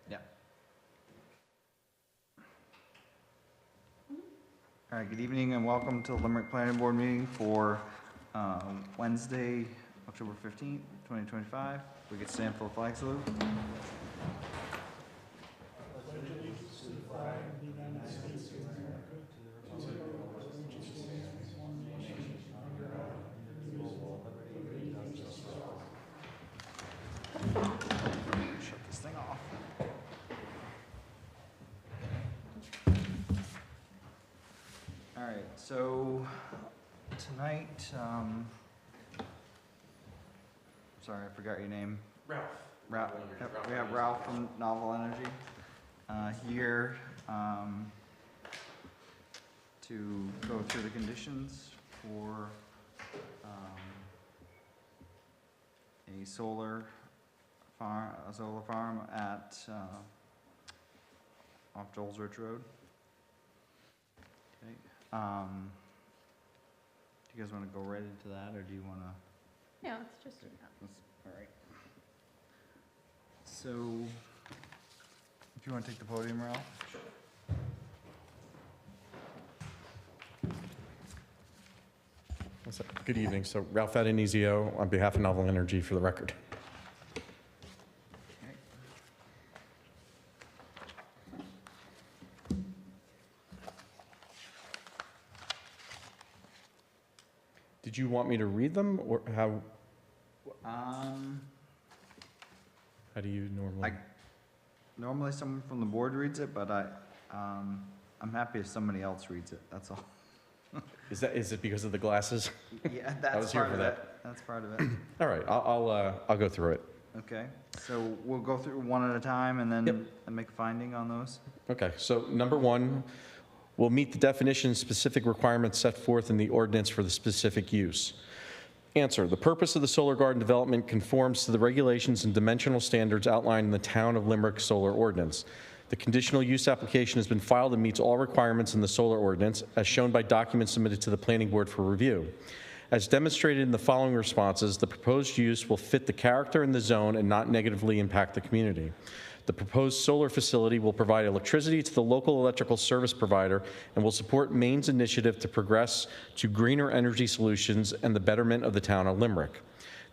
Yeah. All right, good evening and welcome to the Limerick Planning Board meeting for Wednesday, October 15th, 2025. We get stand for the flag salute. Shut this thing off. All right, so tonight, sorry, I forgot your name. Ralph. Yep, we have Ralph from Novel Energy here to go through the conditions for a solar farm at off Joel's Ridge Road. Okay. Do you guys want to go right into that, or do you want to? Yeah, let's just do that. All right. So, if you want to take the podium, Ralph. Good evening. So Ralph Adenizio on behalf of Novel Energy for the record. Okay. Did you want me to read them, or how do you normally? Normally someone from the board reads it, but I'm happy if somebody else reads it, that's all. Is it because of the glasses? Yeah, that's was here part for of that. it. That's part of it. All right, I'll go through it. Okay, so we'll go through one at a time and then Yep. make a finding on those. Okay, so number one, will meet the definition specific requirements set forth in the ordinance for the specific use. Answer, the purpose of the solar garden development conforms to the regulations and dimensional standards outlined in the Town of Limerick Solar Ordinance. The conditional use application has been filed and meets all requirements in the solar ordinance, as shown by documents submitted to the Planning Board for review. As demonstrated in the following responses, the proposed use will fit the character in the zone and not negatively impact the community. The proposed solar facility will provide electricity to the local electrical service provider and will support Maine's initiative to progress to greener energy solutions and the betterment of the town of Limerick.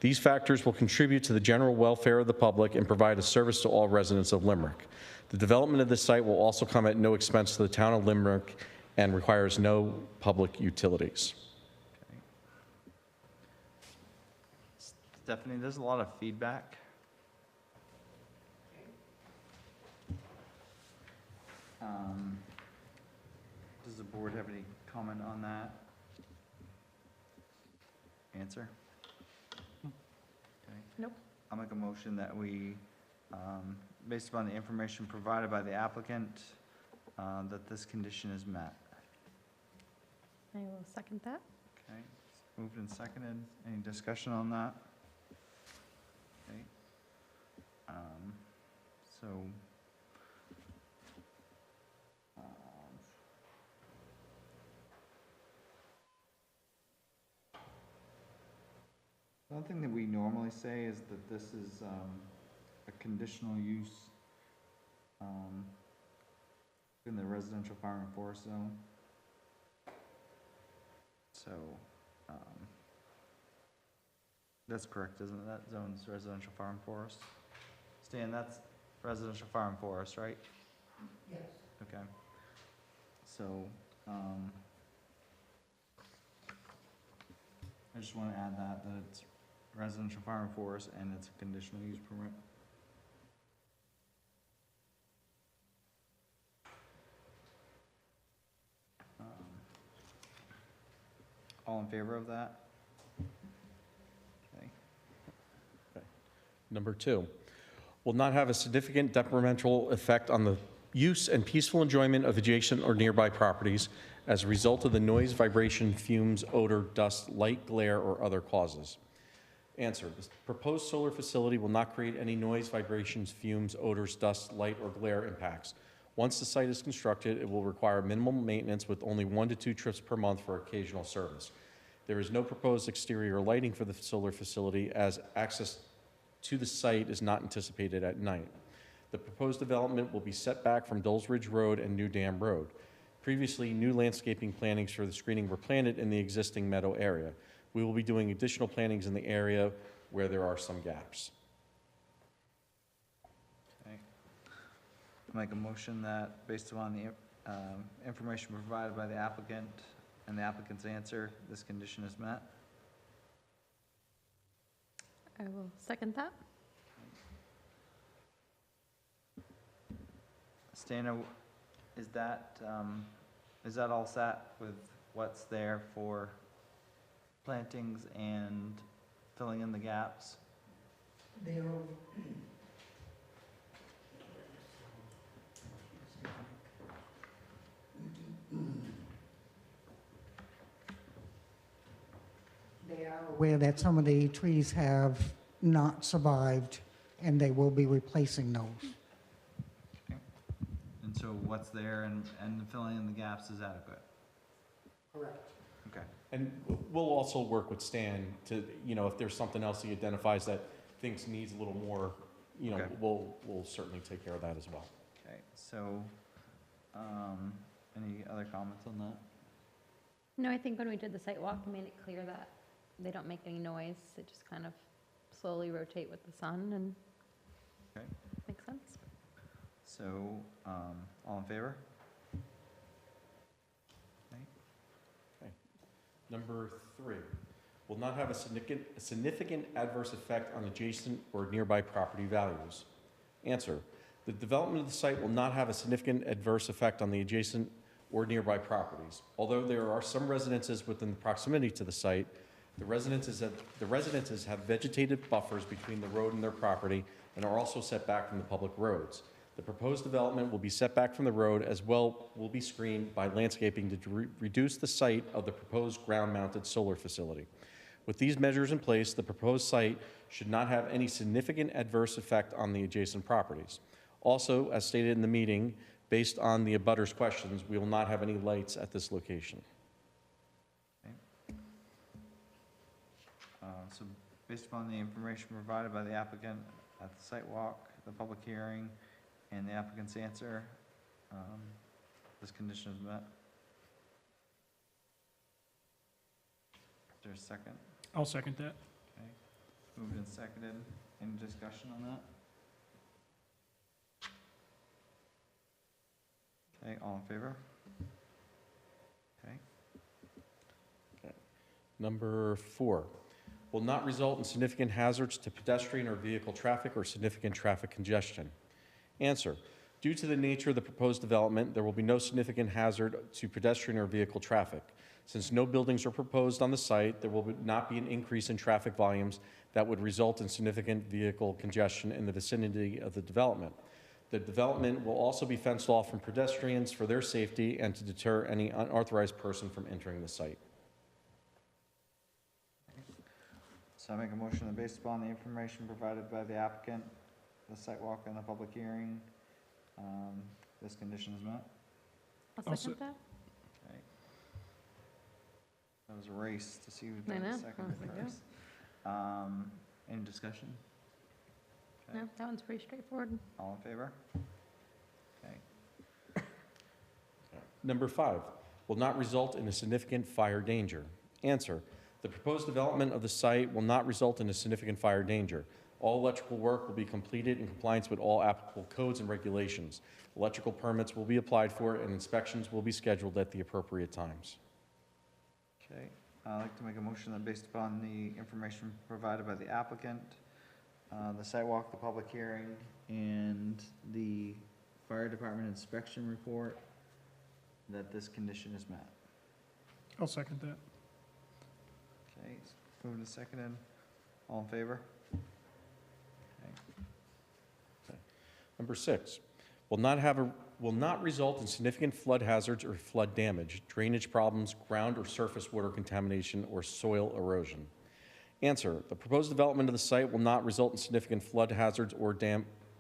These factors will contribute to the general welfare of the public and provide a service to all residents of Limerick. The development of this site will also come at no expense to the town of Limerick and requires no public utilities. Okay. Stephanie, there's a lot of feedback. Does the board have any comment on that? Answer? Okay. Nope. I'll make a motion that we, based upon the information provided by the applicant, that this condition is met. I will second that. Okay, moved and seconded. Any discussion on that? Okay. So, one thing that we normally say is that this is a conditional use in the residential farm and forest zone. So, that's correct, isn't it? That zone's residential farm forest? Stan, that's residential farm forest, right? Yes. Okay. So, I just want to add that it's residential farm forest and it's a conditional use permit. All in favor of that? Okay. Number two, will not have a significant detrimental effect on the use and peaceful enjoyment of adjacent or nearby properties as a result of the noise, vibration, fumes, odor, dust, light, glare, or other causes. Answer, the proposed solar facility will not create any noise, vibrations, fumes, odors, dust, light, or glare impacts. Once the site is constructed, it will require minimal maintenance with only 1 to 2 trips per month for occasional service. There is no proposed exterior lighting for the solar facility as access to the site is not anticipated at night. The proposed development will be set back from Doles Ridge Road and New Dam Road. Previously, new landscaping plantings for the screening were planted in the existing meadow area. We will be doing additional plantings in the area where there are some gaps. Okay. Make a motion that, based upon the information provided by the applicant and the applicant's answer, this condition is met. I will second that. Stana, is that all set with what's there for plantings and filling in the gaps? They are aware that some of the trees have not survived, and they will be replacing those. And so what's there and filling in the gaps is adequate? Correct. Okay. And we'll also work with Stan to, if there's something else he identifies that thinks needs a little more, Okay. we'll certainly take care of that as well. Okay, so, any other comments on that? No, I think when we did the site walk, we made it clear that they don't make any noise. They just kind of slowly rotate with the sun and Okay. makes sense. So, all in favor? Okay. Number 3, will not have a significant adverse effect on adjacent or nearby property values. Answer, the development of the site will not have a significant adverse effect on the adjacent or nearby properties. Although there are some residences within the proximity to the site, the residences have vegetative buffers between the road and their property and are also set back from the public roads. The proposed development will be set back from the road, as well will be screened by landscaping to reduce the site of the proposed ground-mounted solar facility. With these measures in place, the proposed site should not have any significant adverse effect on the adjacent properties. Also, as stated in the meeting, based on the abutters' questions, we will not have any lights at this location. So, based upon the information provided by the applicant at the site walk, the public hearing, and the applicant's answer, this condition is met. Is there a second? I'll second that. Okay. Moved and seconded. Any discussion on that? Okay, all in favor? Okay. Number 4, will not result in significant hazards to pedestrian or vehicle traffic or significant traffic congestion. Answer, due to the nature of the proposed development, there will be no significant hazard to pedestrian or vehicle traffic. Since no buildings are proposed on the site, there will not be an increase in traffic volumes that would result in significant vehicle congestion in the vicinity of the development. The development will also be fenced off from pedestrians for their safety and to deter any unauthorized person from entering the site. So I make a motion that based upon the information provided by the applicant, the site walk and the public hearing, this condition is met. I'll second that. Okay. That was a race to see who I got the know. second I was like, first. Any discussion? Okay. No, that one's pretty straightforward. All in favor? Okay. Number 5, will not result in a significant fire danger. Answer, the proposed development of the site will not result in a significant fire danger. All electrical work will be completed in compliance with all applicable codes and regulations. Electrical permits will be applied for and inspections will be scheduled at the appropriate times. Okay. I'd like to make a motion that based upon the information provided by the applicant, the site walk, the public hearing, and the fire department inspection report, that this condition is met. I'll second that. Okay, moved and seconded. All in favor? Okay. Number 6, will not result in significant flood hazards or flood damage, drainage problems, ground or surface water contamination, or soil erosion. Answer, the proposed development of the site will not result in significant flood hazards or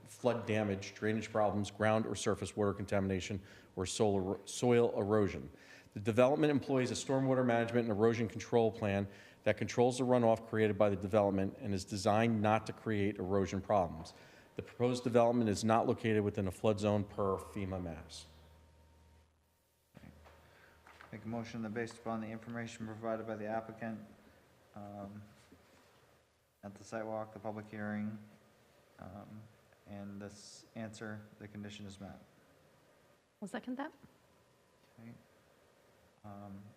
flood damage, drainage problems, ground or surface water contamination, or soil erosion. The development employs a stormwater management and erosion control plan that controls the runoff created by the development and is designed not to create erosion problems. The proposed development is not located within a flood zone per FEMA maps. Make a motion that based upon the information provided by the applicant, at the site walk, the public hearing, and this answer, the condition is met. I'll second that. Okay.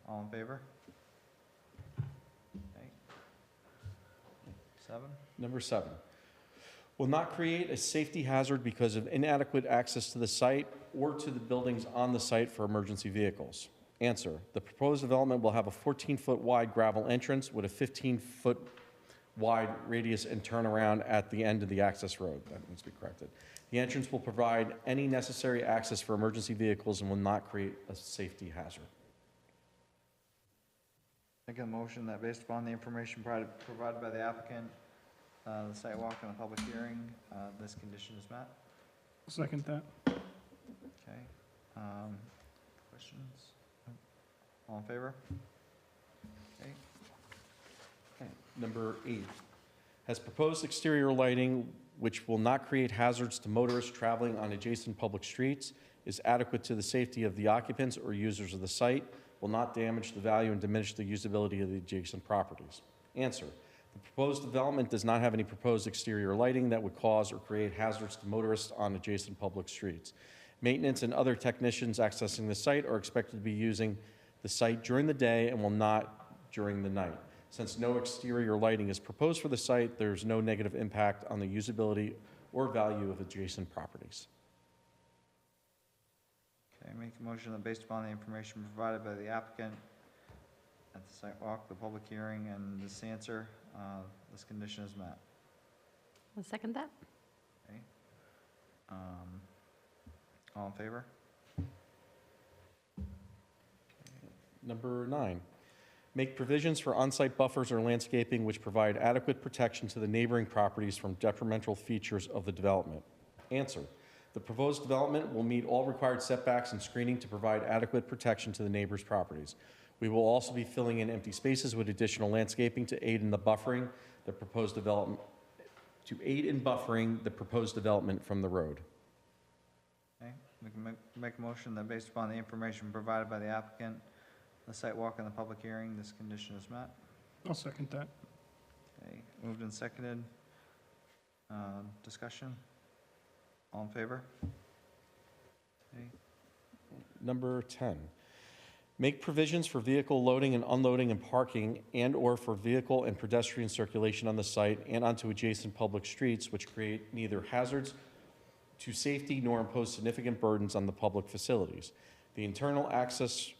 All in favor? Okay. 7? Number 7, will not create a safety hazard because of inadequate access to the site or to the buildings on the site for emergency vehicles. Answer, the proposed development will have a 14-foot wide gravel entrance with a 15-foot wide radius and turnaround at the end of the access road. That needs to be corrected. The entrance will provide any necessary access for emergency vehicles and will not create a safety hazard. Make a motion that based upon the information provided by the applicant, the site walk and the public hearing, this condition is met. I'll second that. Okay. Questions? All in favor? Okay. Number 8, has proposed exterior lighting which will not create hazards to motorists traveling on adjacent public streets, is adequate to the safety of the occupants or users of the site, will not damage the value and diminish the usability of the adjacent properties. Answer, the proposed development does not have any proposed exterior lighting that would cause or create hazards to motorists on adjacent public streets. Maintenance and other technicians accessing the site are expected to be using the site during the day and will not during the night. Since no exterior lighting is proposed for the site, there's no negative impact on the usability or value of adjacent properties. Okay, make a motion that based upon the information provided by the applicant at the site walk, the public hearing, and this answer, this condition is met. I'll second that. Okay. All in favor? Number 9, make provisions for on-site buffers or landscaping which provide adequate protection to the neighboring properties from detrimental features of the development. Answer, the proposed development will meet all required setbacks and screening to provide adequate protection to the neighbors' properties. We will also be filling in empty spaces with additional landscaping to aid in the buffering the proposed development, from the road. Okay, we can make a motion that based upon the information provided by the applicant, the site walk and the public hearing, this condition is met. I'll second that. Okay, moved and seconded. Discussion? All in favor? Okay, Number 10, make provisions for vehicle loading and unloading and parking and/or for vehicle and pedestrian circulation on the site and onto adjacent public streets which create neither hazards to safety nor impose significant burdens on the public facilities. The internal access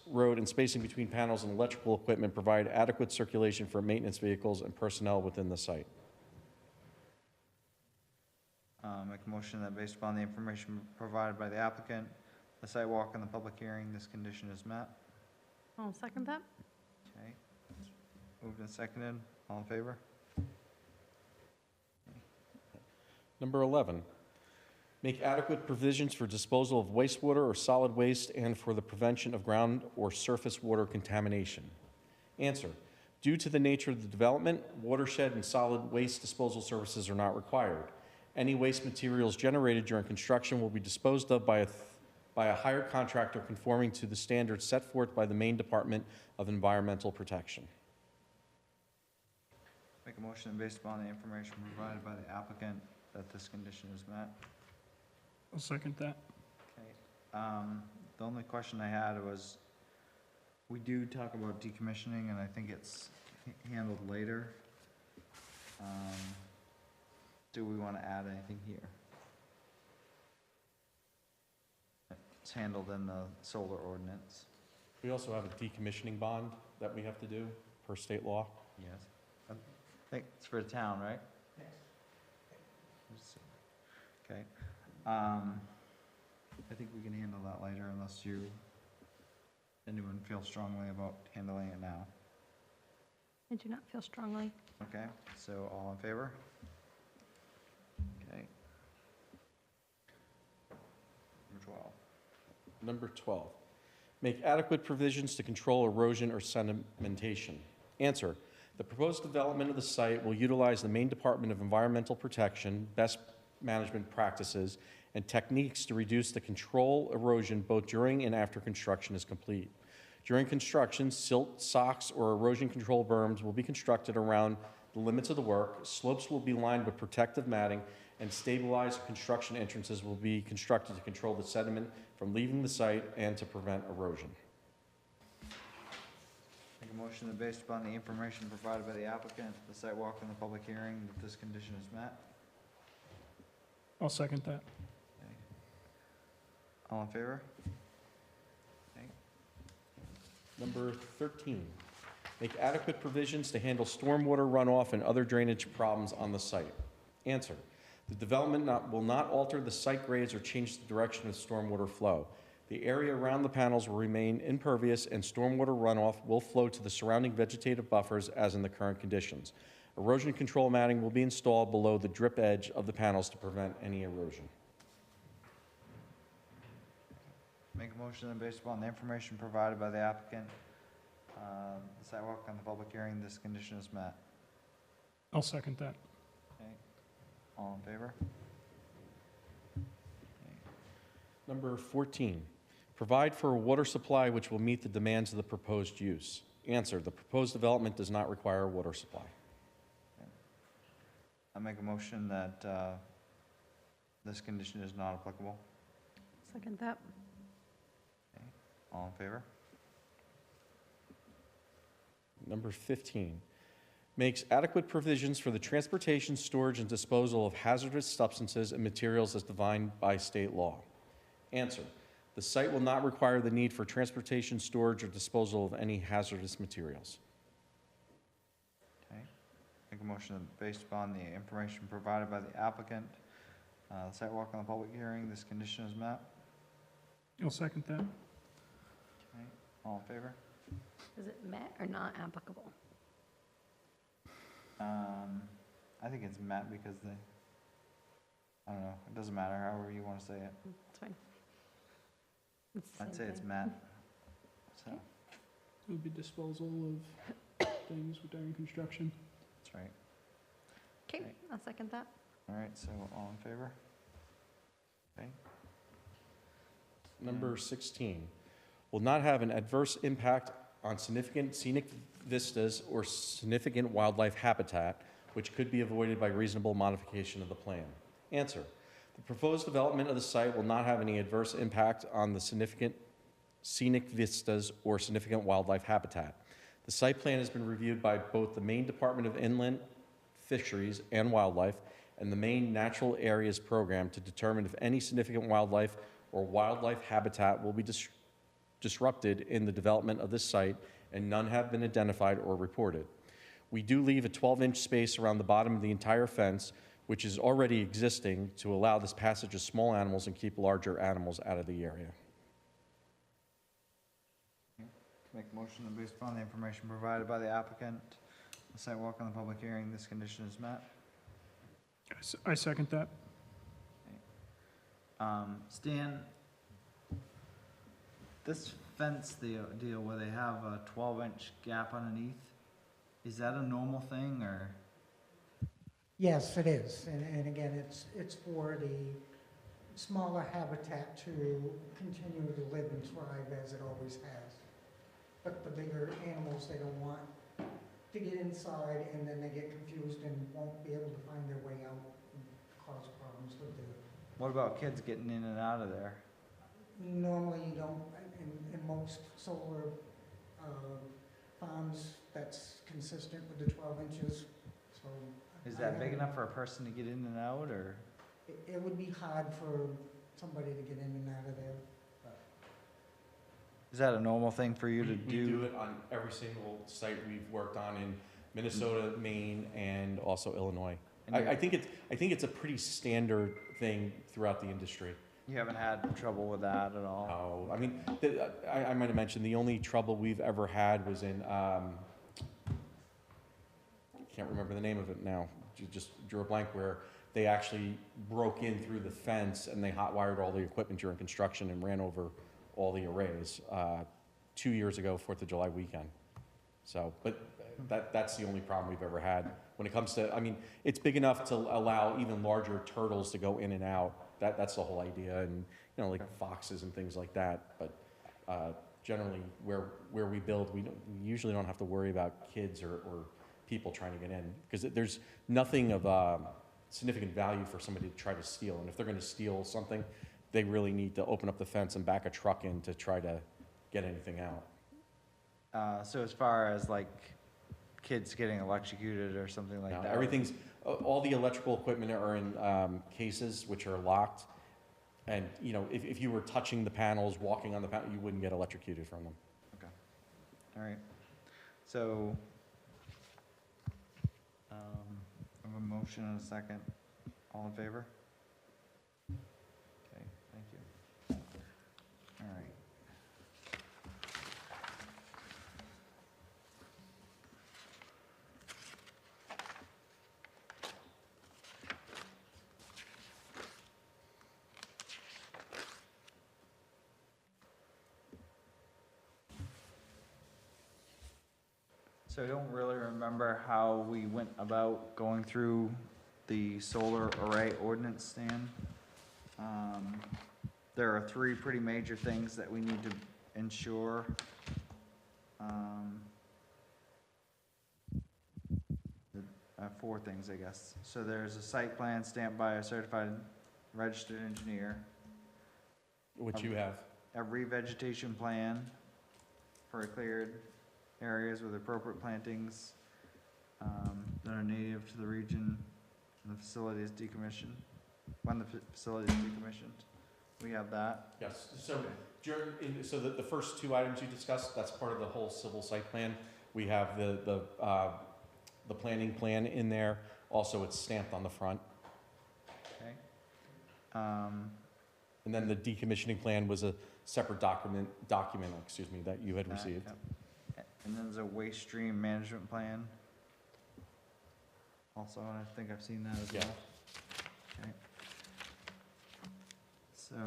road and spacing between panels and electrical equipment provide adequate circulation for maintenance vehicles and personnel within the site. make a motion that based upon the information provided by the applicant, the site walk and the public hearing, this condition is met. I'll second that. Okay. Moved and seconded. All in favor? Number 11, make adequate provisions for disposal of wastewater or solid waste and for the prevention of ground or surface water contamination. Answer, due to the nature of the development, watershed and solid waste disposal services are not required. Any waste materials generated during construction will be disposed of by a hired contractor conforming to the standards set forth by the Maine Department of Environmental Protection. Make a motion based upon the information provided by the applicant that this condition is met. I'll second that. Okay. The only question I had was, we do talk about decommissioning, and I think it's handled later. Do we want to add anything here? It's handled in the solar ordinance. We also have a decommissioning bond that we have to do per state law. Yes. I think it's for the town, right? Yes. Okay. I think we can handle that later unless anyone feels strongly about handling it now. I do not feel strongly. Okay, so all in favor? Okay. Number 12. Number 12, make adequate provisions to control erosion or sedimentation. Answer, The proposed development of the site will utilize the Maine Department of Environmental Protection best management practices and techniques to reduce the control erosion both during and after construction is complete. During construction, silt, socks, or erosion control berms will be constructed around the limits of the work. Slopes will be lined with protective matting, and stabilized construction entrances will be constructed to control the sediment from leaving the site and to prevent erosion. Make a motion that based upon the information provided by the applicant, the site walk and the public hearing, that this condition is met. I'll second that. Okay. All in favor? Okay. Number 13, make adequate provisions to handle stormwater runoff and other drainage problems on the site. Answer, the development will not alter the site grades or change the direction of stormwater flow. The area around the panels will remain impervious and stormwater runoff will flow to the surrounding vegetative buffers as in the current conditions. Erosion control matting will be installed below the drip edge of the panels to prevent any erosion. Make a motion that based upon the information provided by the applicant, the site walk and the public hearing, this condition is met. I'll second that. Okay. All in favor? Number 14, provide for a water supply which will meet the demands of the proposed use. Answer, the proposed development does not require a water supply. I make a motion that this condition is not applicable. Second that. All in favor? Number 15, makes adequate provisions for the transportation, storage, and disposal of hazardous substances and materials as defined by state law. Answer, the site will not require the need for transportation, storage, or disposal of any hazardous materials. Okay. Make a motion that based upon the information provided by the applicant, the site walk and the public hearing, this condition is met. I'll second that. Okay. All in favor? Is it met or not applicable? I think it's met because I don't know, it doesn't matter, however you want to say it. It's fine. It's the I'd same say it's thing. met. So, It would be disposal of things during construction. that's right. Okay, Okay. I'll second that. All right, so all in favor? Okay. Number 16, will not have an adverse impact on significant scenic vistas or significant wildlife habitat, which could be avoided by reasonable modification of the plan. Answer, the proposed development of the site will not have any adverse impact on the significant scenic vistas or significant wildlife habitat. The site plan has been reviewed by both the Maine Department of Inland Fisheries and Wildlife and the Maine Natural Areas Program to determine if any significant wildlife or wildlife habitat will be disrupted in the development of this site, and none have been identified or reported. We do leave a 12-inch space around the bottom of the entire fence, which is already existing, to allow this passage of small animals and keep larger animals out of the area. Make a motion that based upon the information provided by the applicant, the site walk and the public hearing, this condition is met. I second that. Stan, this fence deal where they have a 12-inch gap underneath, is that a normal thing, or? Yes, it is, and again, it's for the smaller habitat to continue to live and thrive as it always has. But the bigger animals, they don't want to get inside, and then they get confused and won't be able to find their way out and cause problems with the. What about kids getting in and out of there? Normally, you don't, in most solar farms, that's consistent with the 12 inches, so. Is I that big haven't- enough for a person to get in and out, or? It would be hard for somebody to get in and out of there. Is that a normal thing for you to We do it on every single site we've worked on in Minnesota, Maine, and also Illinois. And I think it's a pretty standard thing throughout the industry. You haven't had trouble with that at all? I mean, I might have mentioned, the only trouble we've ever had was in, can't remember the name of it now, just drew a blank, where they actually broke in through the fence and they hot-wired all the equipment during construction and ran over all the arrays 2 years ago, 4th of July weekend. So, but That's the only problem we've ever had. When it comes to, I mean, it's big enough to allow even larger turtles to go in and out. That's the whole idea, and, you know, like foxes and things like that. But generally, where we build, we usually don't have to worry about kids or people trying to get in, because there's nothing of significant value for somebody to try to steal. And if they're gonna steal something, they really need to open up the fence and back a truck in to try to get anything out. So as far as like kids getting electrocuted or something like Now, that? everything's, all the electrical equipment are in cases which are locked. And, you know, if you were touching the panels, walking on the panel, you wouldn't get electrocuted from them. All right, so, I have a motion and a second. All in favor? Okay, thank you. All right. So I don't really remember how we went about going through the solar array ordinance, Stan. There are three pretty major things that we need to ensure. Four things, I guess. So there's a site plan stamped by a certified registered engineer, Which you have. a revegetation plan for cleared areas with appropriate plantings that are native to the region, and the facility is decommissioned, when the facility is decommissioned. We have that. Yes, so so the first two items you discussed, that's part of the whole civil site plan. We have the planning plan in there. Also, it's stamped on the front. Okay. And then the decommissioning plan was a separate document, that you had received. Yep. And then there's a waste stream management plan. Also, and I think I've seen that as well. Yeah. Okay. So,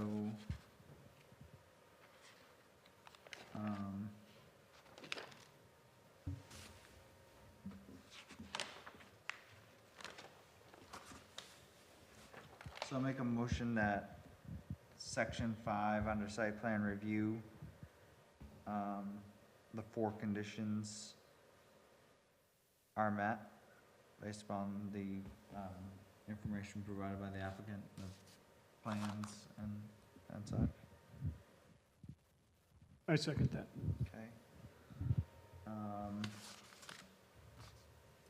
I'll make a motion that section 5 under site plan review, the 4 conditions are met based upon the information provided by the applicant, the plans and such. I second that. Okay.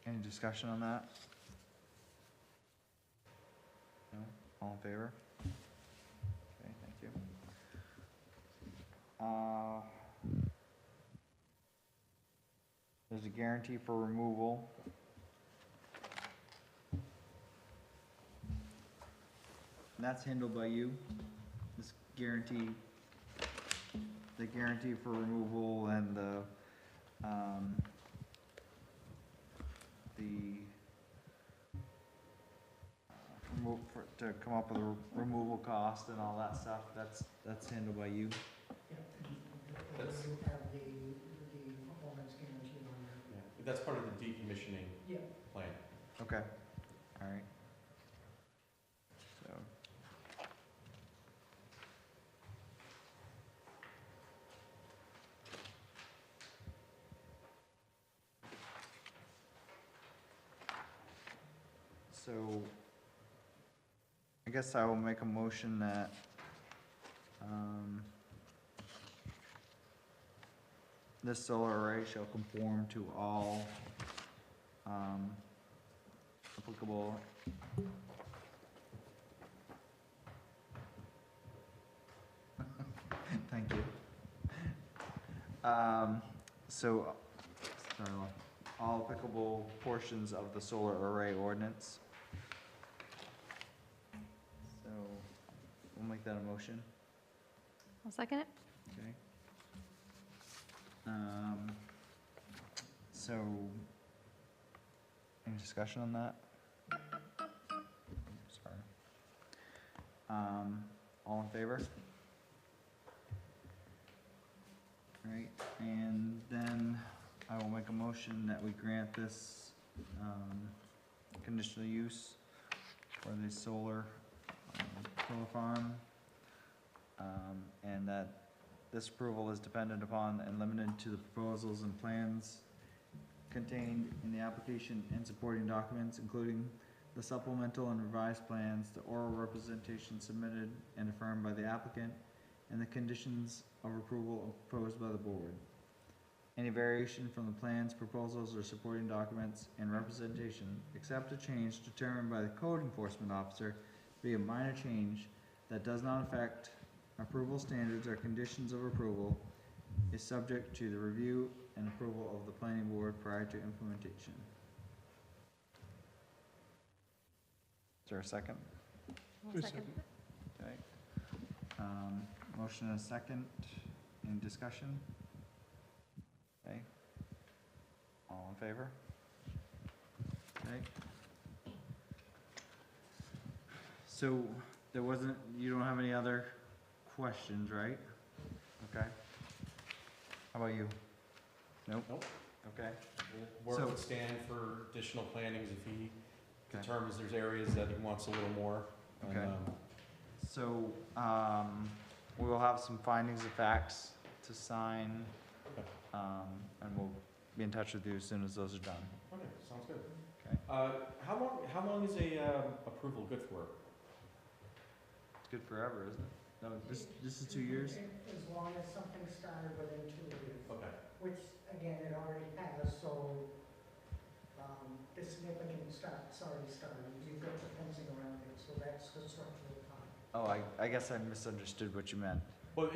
Any discussion on that? No? All in favor? Okay, thank you. There's a guarantee for removal. And that's handled by you, this guarantee, the guarantee for removal and the to come up with a removal cost and all that stuff, that's handled by you. Yeah, and you have the performance guarantee on there. Yeah, that's part of the decommissioning Yeah. plan. Okay, all right. So, I guess I will make a motion that, this solar array shall conform to all, applicable thank you. So, sorry, all applicable portions of the solar array ordinance. So, we'll make that a motion, I'll second it. okay? So, any discussion on that? Sorry. All in favor? Right, and then I will make a motion that we grant this, conditional use for the solar farm. And that this approval is dependent upon and limited to the proposals and plans contained in the application and supporting documents, including the supplemental and revised plans, the oral representation submitted and affirmed by the applicant, and the conditions of approval proposed by the board. Any variation from the plans, proposals, or supporting documents and representation, except a change determined by the code enforcement officer, be a minor change that does not affect approval standards or conditions of approval, is subject to the review and approval of the planning board prior to implementation. Is there a second? I'll second. Okay. Motion and a second. Any discussion? Okay. All in favor? Okay. So there wasn't, you don't have any other questions, right? Okay. How about you? Nope. Nope. Okay. We'll So- work with Stan for additional plantings if he Okay. determines there's areas that he wants a little more. And, Okay. So, we will have some findings of facts to sign, Okay. and we'll be in touch with you as soon as those are done. Okay, sounds good. Okay. How long is a approval good for? It's good forever, isn't it? No, this is 2 years? As long as something started within 2 years, Okay. which, again, it already has, so, the significant start's already started. You've got the fencing around it, so that's the structural part. Oh, I guess I misunderstood what you meant. Well,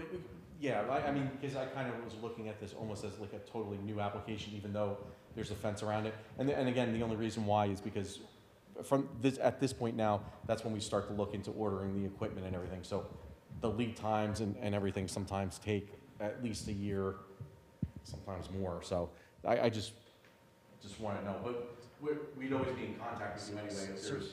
yeah, I mean, because I kind of was looking at this almost as like a totally new application, even though there's a fence around it. And again, the only reason why is because from this, at this point now, that's when we start to look into ordering the equipment and everything. So the lead times and everything sometimes take at least a year, sometimes more. So I just want to know, but we'd always be in contact with you anyway if there's.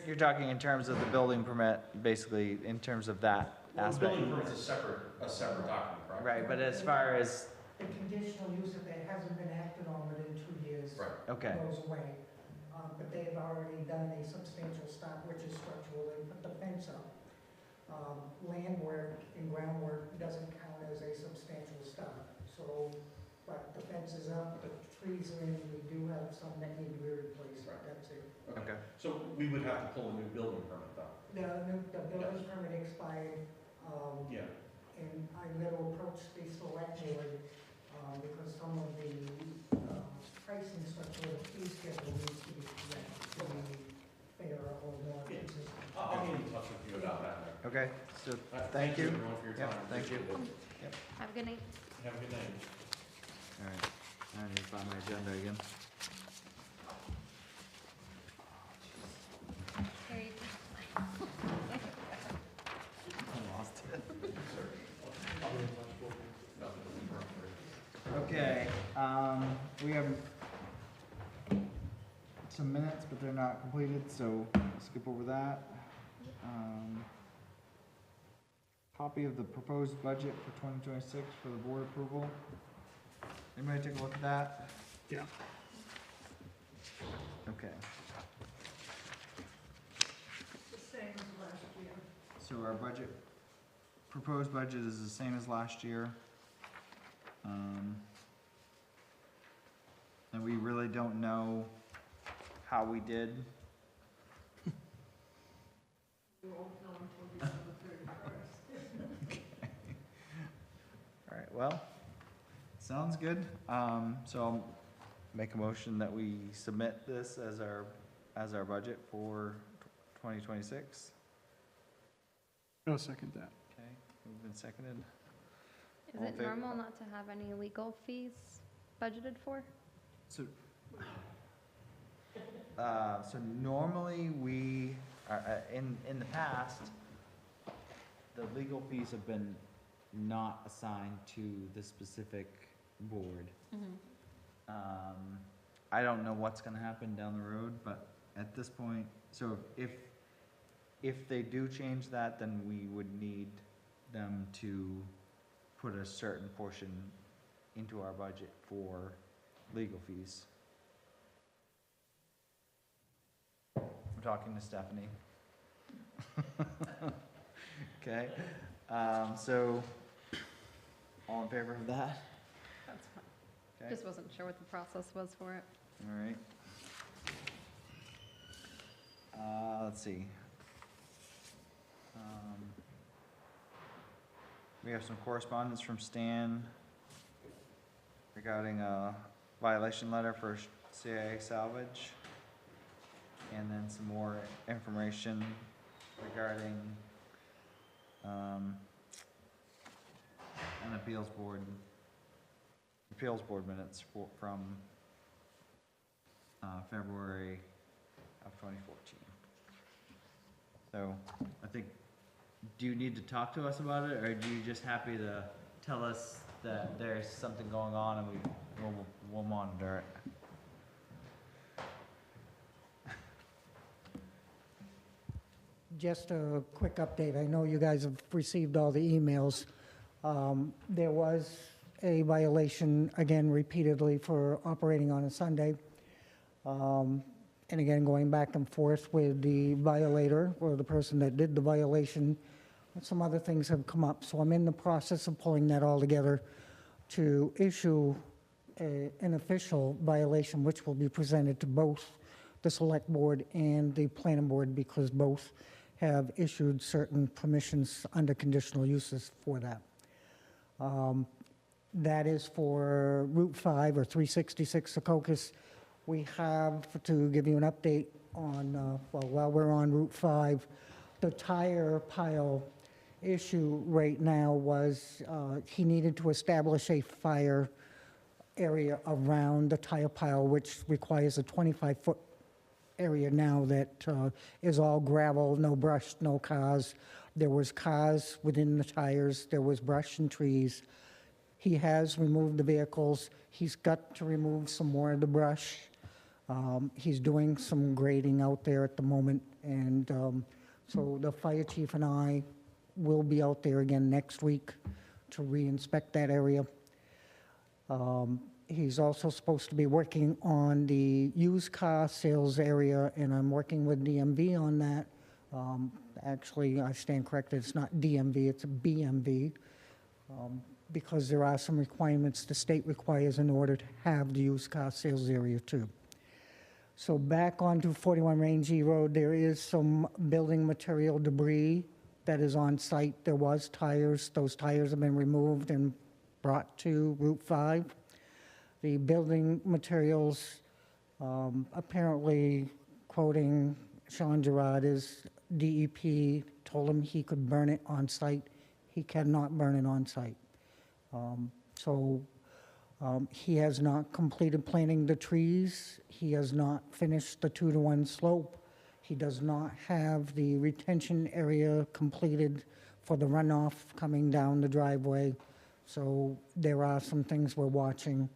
You're talking in terms of the building permit, basically, in terms of that Well, the aspect. building permit's a separate document, correct? Right, but as far as, The conditional use, if it hasn't been acted on within 2 years, Right. okay, goes away. But they've already done a substantial start, which is structural, they put the fence up. Land work and groundwork doesn't count as a substantial start, so, but the fence is up, the trees are in, we do have some that need to be replaced, Right. that's it. okay. So we would have to pull a new building permit though? The building permit expired, Yeah. and I will approach the select board, because some of the, pricing structure of the fee schedule needs to be corrected to be fair or more Yeah. consistent. I'll get in touch with you about that. Okay, so, Thank you you. everyone for your Yep, time. thank you. Appreciate it. Have a good night. Have a good night. all right, I need to find my agenda again. Carrie, I lost it. Okay, we have some minutes, but they're not completed, so skip over that. Copy of the proposed budget for 2026 for the board approval. Anybody take a look at that? Yeah. Okay, The same as last year. so our budget, proposed budget is the same as last year. And we really don't know how we did. You won't know until December 31st. All right, well, sounds good. So I'll make a motion that we submit this as our budget for 2026. I'll second that. Okay, moved and seconded. is All in it favor? normal not to have any legal fees budgeted for? So, so normally we, in the past, the legal fees have been not assigned to the specific board. I don't know what's gonna happen down the road, but at this point, so if they do change that, then we would need them to put a certain portion into our budget for legal fees. I'm talking to Stephanie. Okay, so, all in favor of that? That's fine. Okay, Just wasn't sure what the process was for it. all right. Let's see. We have some correspondence from Stan regarding a violation letter for CIA salvage. And then some more information regarding, an appeals board minutes from, February of 2014. So, I think, do you need to talk to us about it, or are you just happy to tell us that there's something going on and we'll monitor it? Just a quick update. I know you guys have received all the emails. There was a violation, again, repeatedly for operating on a Sunday. And again, going back and forth with the violator or the person that did the violation. Some other things have come up, so I'm in the process of pulling that all together to issue an official violation, which will be presented to both the select board and the planning board, because both have issued certain permissions under conditional uses for that. That is for Route 5 or 366 Secocas. We have, to give you an update on, well, while we're on Route 5, the tire pile issue right now was he needed to establish a fire area around the tire pile, which requires a 25-foot area now that is all gravel, no brush, no cars. There was cars within the tires, there was brush and trees. He has removed the vehicles. He's got to remove some more of the brush. He's doing some grading out there at the moment, and so the fire chief and I will be out there again next week to re-inspect that area. He's also supposed to be working on the used car sales area, and I'm working with DMV on that. Actually, I stand corrected, it's not DMV, it's BMV, because there are some requirements the state requires in order to have the used car sales area too. So back onto 41 Range Road, there is some building material debris that is on site. There was tires. Those tires have been removed and brought to Route 5. The building materials, apparently, quoting Sean Gerard, is DEP told him he could burn it on site. He cannot burn it on site. He has not completed planting the trees. He has not finished the 2-to-1 slope. He does not have the retention area completed for the runoff coming down the driveway. So there are some things we're watching,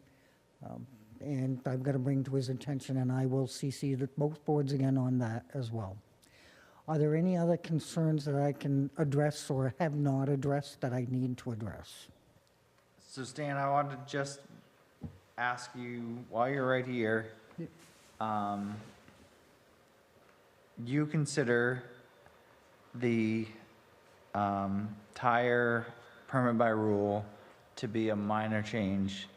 and I've got to bring to his attention, and I will CC both boards again on that as well. Are there any other concerns that I can address or have not addressed that I need to address? So Stan, I wanted to just ask you, while you're right here, you consider the tire permit by rule to be a minor change?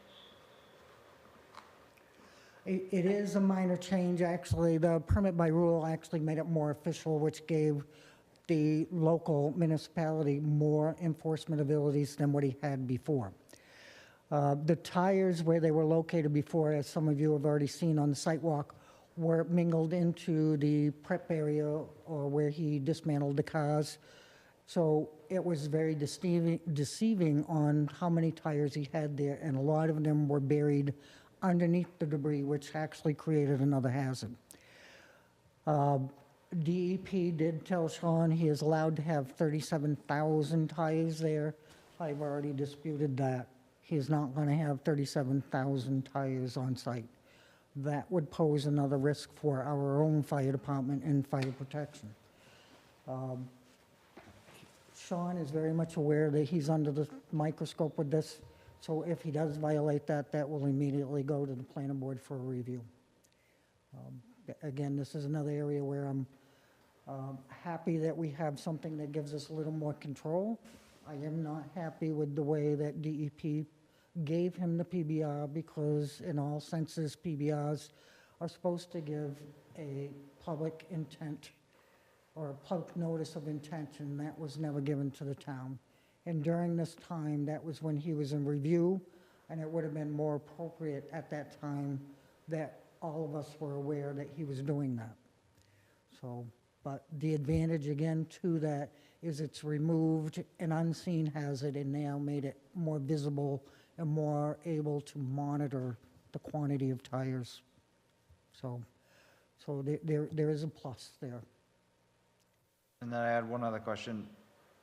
It is a minor change, actually. The permit by rule actually made it more official, which gave the local municipality more enforcement abilities than what he had before. The tires where they were located before, as some of you have already seen on the sidewalk, were mingled into the prep area or where he dismantled the cars. So it was very deceiving on how many tires he had there, and a lot of them were buried underneath the debris, which actually created another hazard. DEP did tell Sean he is allowed to have 37,000 tires there. I've already disputed that. He's not going to have 37,000 tires on site. That would pose another risk for our own fire department and fire protection. Sean is very much aware that he's under the microscope with this, So if he does violate that, that will immediately go to the planning board for a review. Again, this is another area where I'm happy that we have something that gives us a little more control. I am not happy with the way that DEP gave him the PBR, because in all senses, PBRs are supposed to give a public intent or a public notice of intent, and that was never given to the town. And during this time, that was when he was in review, and it would have been more appropriate at that time that all of us were aware that he was doing that. So, but the advantage again to that is it's removed an unseen hazard and now made it more visible and more able to monitor the quantity of tires. So there is a plus there. And then I had one other question.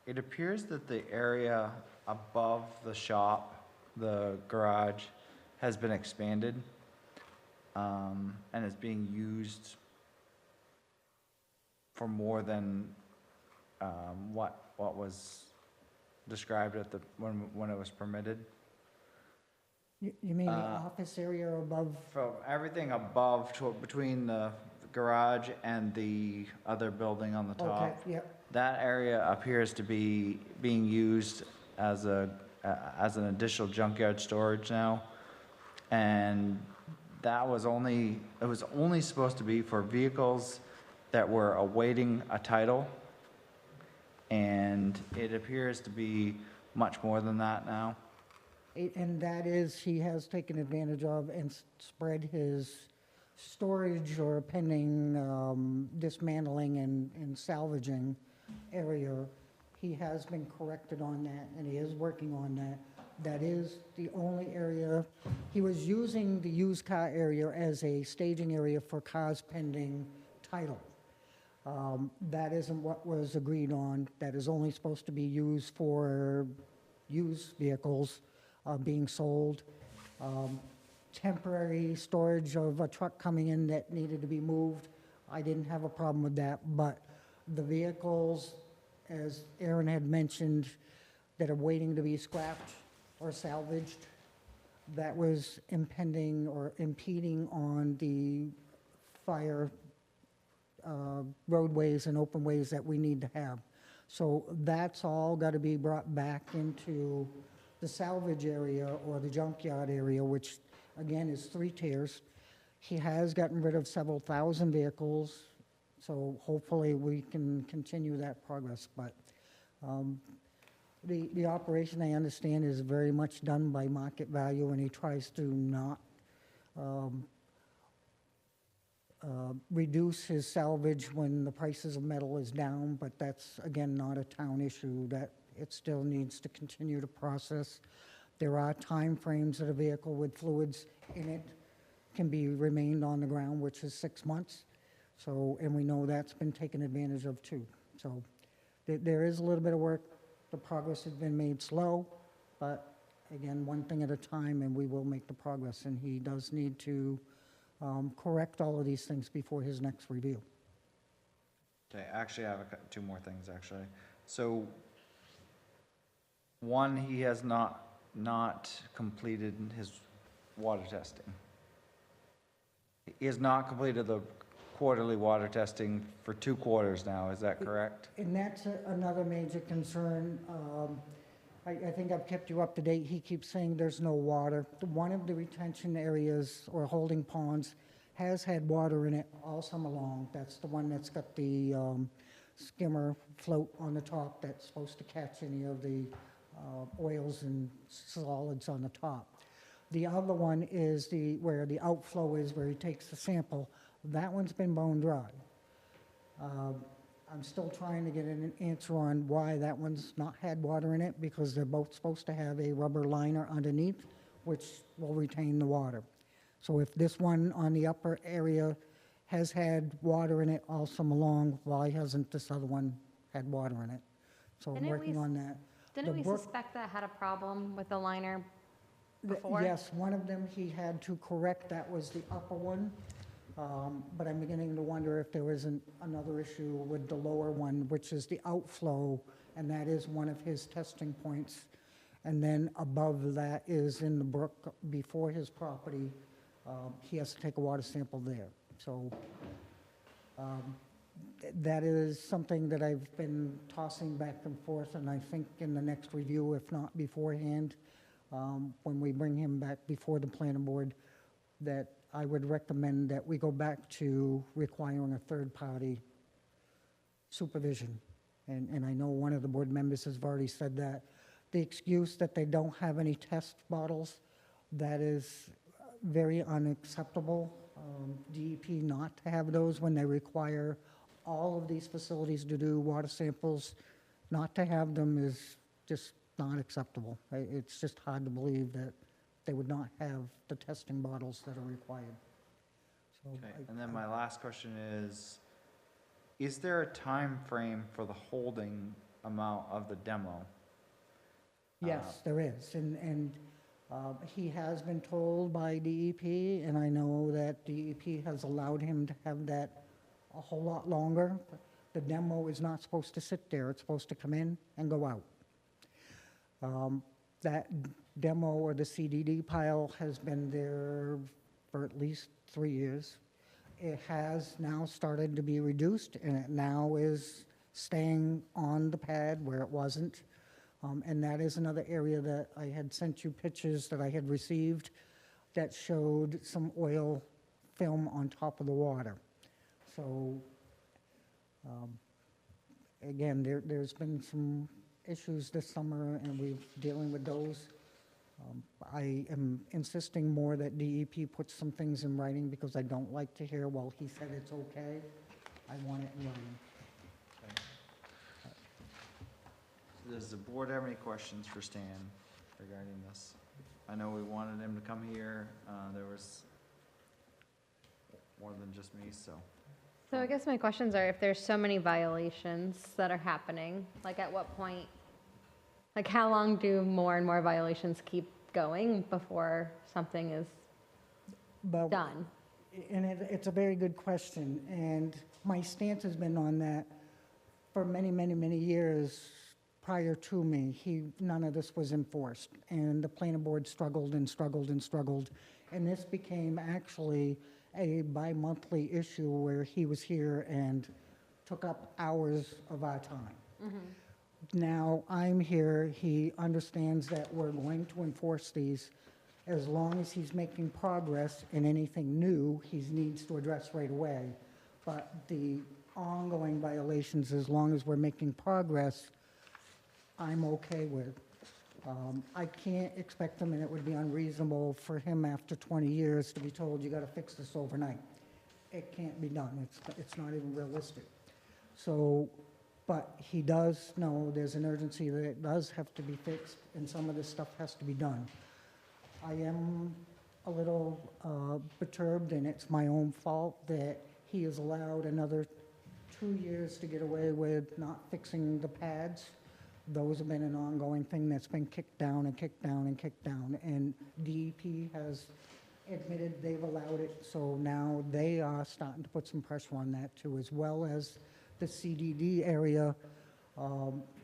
It appears that the area above the shop, the garage, has been expanded, and is being used for more than, what was described at the, when it was permitted. You mean the office area above? From everything above, between the garage and the other building on the top. Okay, yeah. That area appears to be being used as an additional junkyard storage now. And it was only supposed to be for vehicles that were awaiting a title. And it appears to be much more than that now. And that is, he has taken advantage of and spread his storage or pending dismantling and salvaging area. He has been corrected on that, and he is working on that. That is the only area. He was using the used car area as a staging area for cars pending title. That isn't what was agreed on. That is only supposed to be used for used vehicles being sold. Temporary storage of a truck coming in that needed to be moved, I didn't have a problem with that, but the vehicles, as Aaron had mentioned, that are waiting to be scrapped or salvaged, that was impending or impeding on the fire roadways and open ways that we need to have. So that's all got to be brought back into the salvage area or the junkyard area, which again is 3 tiers. He has gotten rid of several thousand vehicles, so hopefully we can continue that progress. But the operation, I understand, is very much done by market value, and he tries to not reduce his salvage when the prices of metal is down, but that's, again, not a town issue. That it still needs to continue to process. There are time frames that a vehicle with fluids in it can be remained on the ground, which is 6 months. So, and we know that's been taken advantage of too. So there is a little bit of work. The progress has been made slow, but again, one thing at a time, and we will make the progress. And he does need to correct all of these things before his next review. Okay, actually, I have 2 more things, actually. So, one, he has not completed his water testing. He has not completed the quarterly water testing for 2 quarters now, is that correct? And that's another major concern. I think I've kept you up to date. He keeps saying there's no water. One of the retention areas or holding ponds has had water in it all summer long. That's the one that's got the skimmer float on the top that's supposed to catch any of the oils and solids on the top. The other one is where the outflow is, where he takes the sample. That one's been bone dry. I'm still trying to get an answer on why that one's not had water in it, because they're both supposed to have a rubber liner underneath, which will retain the water. So if this one on the upper area has had water in it all summer long, why hasn't this other one had water in it? So I'm Didn't we working on that. Didn't The we brook- suspect that had a problem with the liner before? Yes, one of them he had to correct, that was the upper one. But I'm beginning to wonder if there isn't another issue with the lower one, which is the outflow, and that is one of his testing points. And then above that is in the brook before his property. He has to take a water sample there. So that is something that I've been tossing back and forth, and I think in the next review, if not beforehand, when we bring him back before the planning board, that I would recommend that we go back to requiring a third-party supervision. And I know one of the board members has already said that. The excuse that they don't have any test bottles, that is very unacceptable. DEP not to have those when they require all of these facilities to do water samples, not to have them is just not acceptable. It's just hard to believe that they would not have the testing bottles that are required. So Okay, and then my last question is there a time frame for the holding amount of the demo? Yes, there is, and he has been told by DEP, and I know that DEP has allowed him to have that a whole lot longer. The demo is not supposed to sit there, it's supposed to come in and go out. That demo or the CDD pile has been there for at least 3 years. It has now started to be reduced, and it now is staying on the pad where it wasn't. And that is another area that I had sent you pictures that I had received that showed some oil film on top of the water. So, again, there's been some issues this summer, and we're dealing with those. I am insisting more that DEP puts some things in writing because I don't like to hear, well, he said it's okay. I want it in writing. Does the board have any questions for Stan regarding this? I know we wanted him to come here, there was more than just me, so. So I guess my questions are, if there's so many violations that are happening, like at what point, like how long do more and more violations keep going before something is But done? And it's a very good question, and my stance has been on that for many, many, many years prior to me. None of this was enforced, and the planning board struggled and struggled and struggled, and this became actually a bi-monthly issue where he was here and took up hours of our time. Now I'm here, he understands that we're going to enforce these as long as he's making progress in anything new he needs to address right away. But the ongoing violations, as long as we're making progress, I'm okay with. I can't expect him, and it would be unreasonable for him after 20 years to be told, you gotta fix this overnight. It can't be done, it's not even realistic. So, but he does know there's an urgency that it does have to be fixed, and some of this stuff has to be done. I am a little perturbed, and it's my own fault that he is allowed another 2 years to get away with not fixing the pads. Those have been an ongoing thing that's been kicked down and kicked down and kicked down, and DEP has admitted they've allowed it, so now they are starting to put some pressure on that too, as well as the CDD area.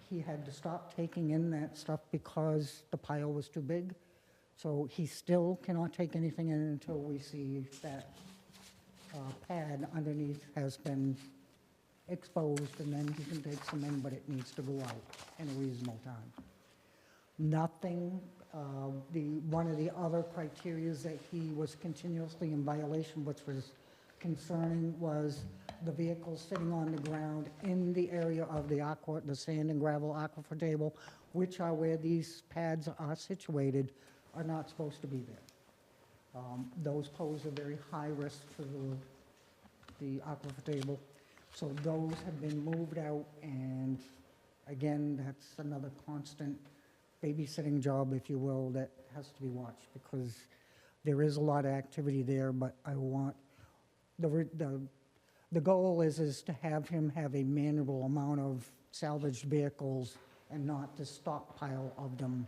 He had to stop taking in that stuff because the pile was too big, so he still cannot take anything in until we see that pad underneath has been exposed, and then he can take some in, but it needs to go out in a reasonable time. Nothing, one of the other criterias that he was continuously in violation, which was concerning, was the vehicles sitting on the ground in the area of the sand and gravel aquifer table, which are where these pads are situated, are not supposed to be there. Those pose a very high risk for the aquifer table. So those have been moved out, and again, that's another constant babysitting job, if you will, that has to be watched, because there is a lot of activity there, but I want, the goal is to have him have a manageable amount of salvaged vehicles and not the stockpile of them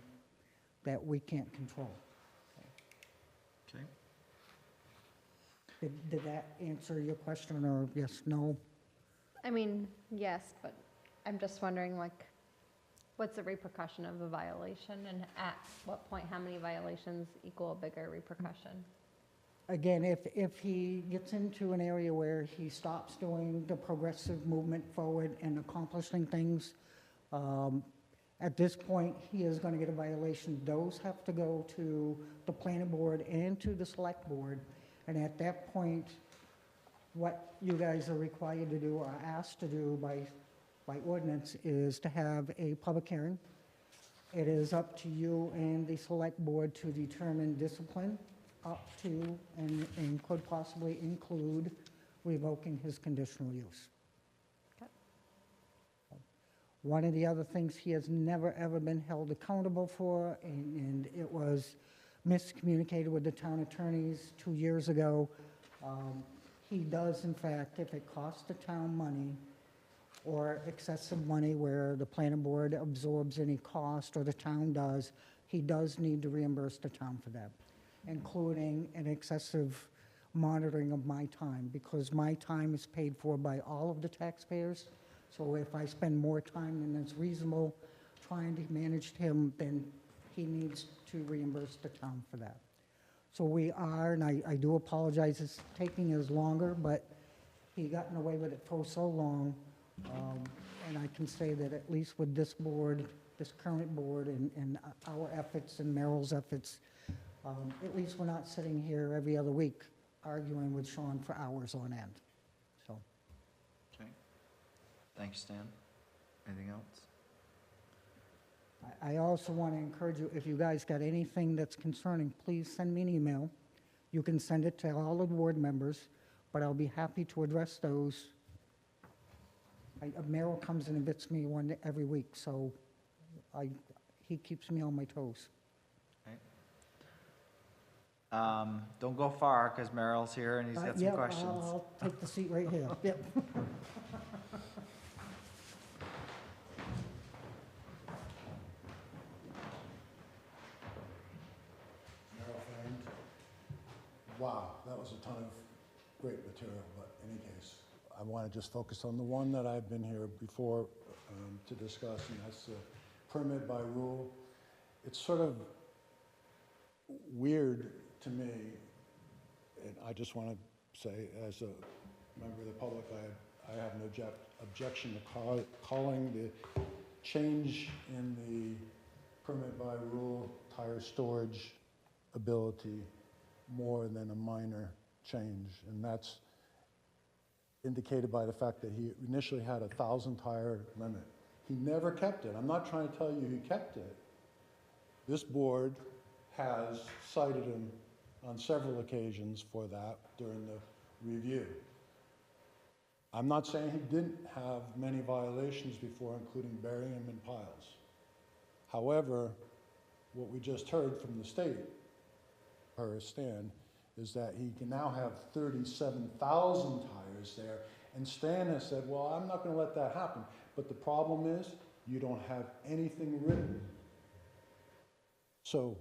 that we can't control. Okay. Did that answer your question, or yes, no? I mean, yes, but I'm just wondering, like, What's the repercussion of a violation, and at what point, how many violations equal a bigger repercussion? Again, if he gets into an area where he stops doing the progressive movement forward and accomplishing things, at this point, he is going to get a violation. Those have to go to the planning board and to the select board. And at that point, what you guys are required to do or asked to do by ordinance is to have a public hearing. It is up to you and the select board to determine discipline up to and could possibly include revoking his conditional use. Okay. One of the other things he has never, ever been held accountable for, and it was miscommunicated with the town attorneys 2 years ago. He does, in fact, if it costs the town money or excessive money where the planning board absorbs any cost or the town does, he does need to reimburse the town for that, including an excessive monitoring of my time, because my time is paid for by all of the taxpayers. So if I spend more time than is reasonable trying to manage him, then he needs to reimburse the town for that. So we are, and I do apologize, it's taking us longer, but he gotten away with it for so long. And I can say that at least with this board, this current board, and our efforts and Merrill's efforts, at least we're not sitting here every other week arguing with Sean for hours on end. So, Okay. Thanks, Stan. Anything else? I also want to encourage you, if you guys got anything that's concerning, please send me an email. You can send it to all of the board members, but I'll be happy to address those. Merrill comes in and visits me every week, so he keeps me on my toes. Don't go far, because Merrill's here and he's got some Yep, questions. I'll take the seat right here. Yep. Carroll friend. Wow, that was a ton of great material, but in any case, I want to just focus on the one that I've been here before to discuss, and that's the permit by rule. It's sort of weird to me, and I just want to say, as a member of the public, I have no objection to calling the change in the permit by rule tire storage ability more than a minor change, and that's indicated by the fact that he initially had a 1,000 tire limit. He never kept it. I'm not trying to tell you he kept it. This board has cited him on several occasions for that during the review. I'm not saying he didn't have many violations before, including burying them in piles. However, what we just heard from the state, per Stan, is that he can now have 37,000 tires there. And Stan has said, well, I'm not going to let that happen. But the problem is, you don't have anything written. So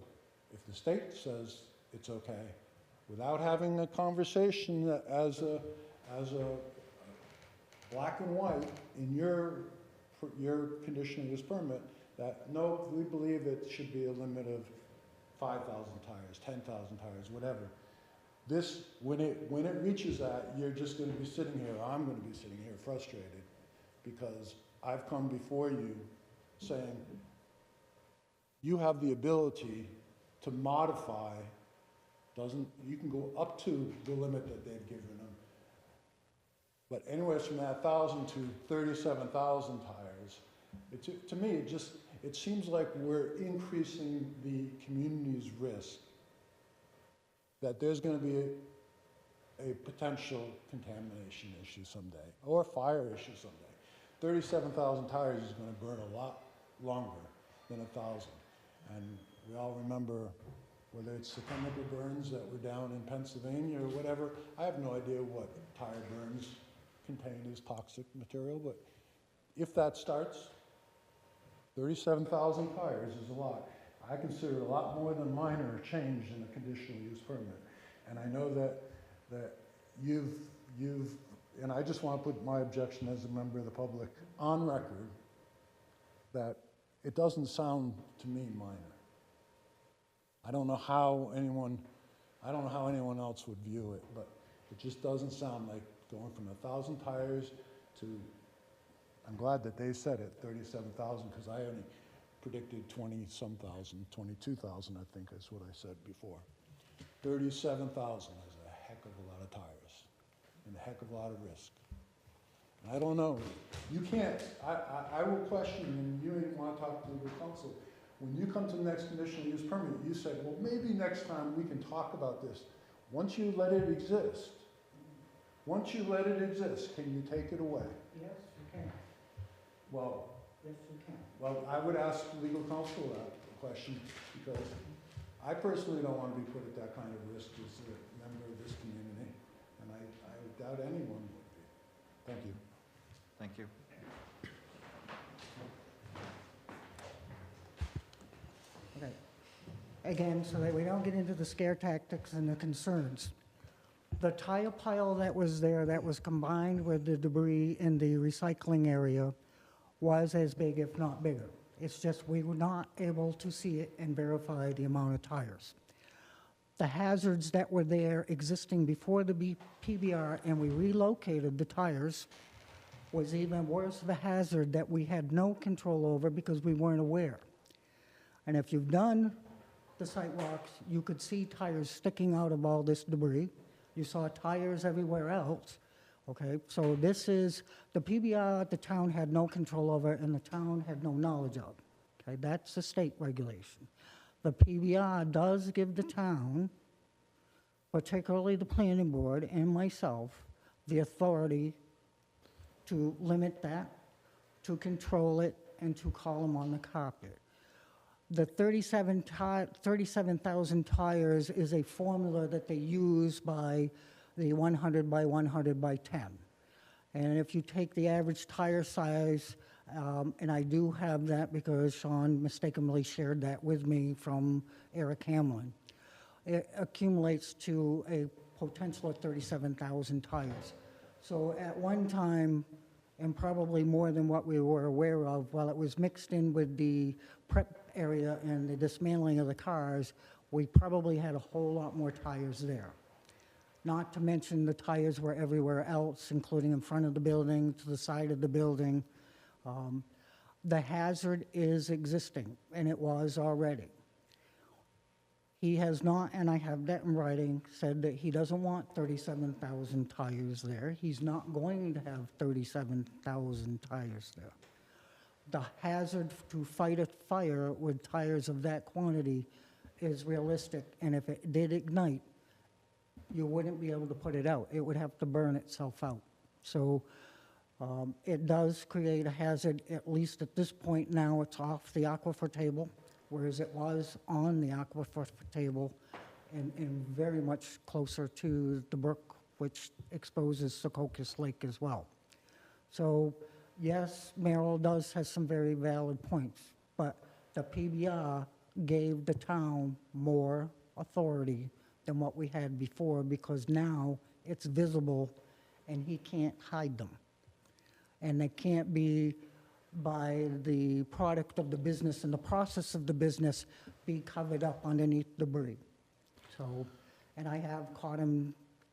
if the state says it's okay, without having a conversation as a black and white in your conditional use permit, that no, we believe it should be a limit of 5,000 tires, 10,000 tires, whatever. This, when it reaches that, you're just going to be sitting here, I'm going to be sitting here frustrated, because I've come before you saying, you have the ability to modify, you can go up to the limit that they've given them, but anywhere from that 1,000 to 37,000 tires, to me, it seems like we're increasing the community's risk that there's going to be a potential contamination issue someday, or a fire issue someday. 37,000 tires is going to burn a lot longer than 1,000. And we all remember, whether it's the chemical burns that were down in Pennsylvania or whatever, I have no idea what tire burns contain as toxic material, but if that starts, 37,000 tires is a lot. I consider it a lot more than minor change in a conditional use permit. And I know that you've, and I just want to put my objection as a member of the public on record, that it doesn't sound to me minor. I don't know how anyone else would view it, but it just doesn't sound like going from 1,000 tires to, I'm glad that they said it, 37,000, because I only predicted 20-some thousand, 22,000, I think is what I said before. 37,000 is a heck of a lot of tires and a heck of a lot of risk. And I don't know, you can't, I will question, and you even want to talk to legal counsel, when you come to the next conditional use permit, you say, well, maybe next time we can talk about this. Once you let it exist, can you take it away? Yes, you can. Well, Yes, you can. well, I would ask legal counsel that question, because I personally don't want to be put at that kind of risk as a member of this community, and I doubt anyone would be. Thank you. Thank you. Okay. Again, so that we don't get into the scare tactics and the concerns. The tire pile that was there, that was combined with the debris in the recycling area, was as big, if not bigger. It's just we were not able to see it and verify the amount of tires. The hazards that were there existing before the PBR and we relocated the tires was even worse of a hazard that we had no control over because we weren't aware. And if you've done the sidewalks, you could see tires sticking out of all this debris. You saw tires everywhere else. Okay, so this is, the PBR, the town had no control over and the town had no knowledge of. Okay, that's the state regulation. The PBR does give the town, particularly the planning board and myself, the authority to limit that, to control it, and to call them on the carpet. The 37,000 tires is a formula that they use by the 100 by 100 by 10. And if you take the average tire size, and I do have that because Sean mistakenly shared that with me from Eric Hamlin, it accumulates to a potential of 37,000 tires. So at one time, and probably more than what we were aware of, while it was mixed in with the prep area and the dismantling of the cars, we probably had a whole lot more tires there. Not to mention the tires were everywhere else, including in front of the building, to the side of the building. The hazard is existing, and it was already. He has not, and I have that in writing, said that he doesn't want 37,000 tires there. He's not going to have 37,000 tires there. The hazard to fight a fire with tires of that quantity is realistic, and if it did ignite, you wouldn't be able to put it out. It would have to burn itself out. So it does create a hazard, at least at this point now. It's off the aquifer table, whereas it was on the aquifer table and very much closer to the brook, which exposes Secocas Lake as well. So yes, Merrill has some very valid points, but the PBR gave the town more authority than what we had before, because now it's visible and he can't hide them. And they can't be, by the product of the business and the process of the business, be covered up underneath debris. So, and I have caught him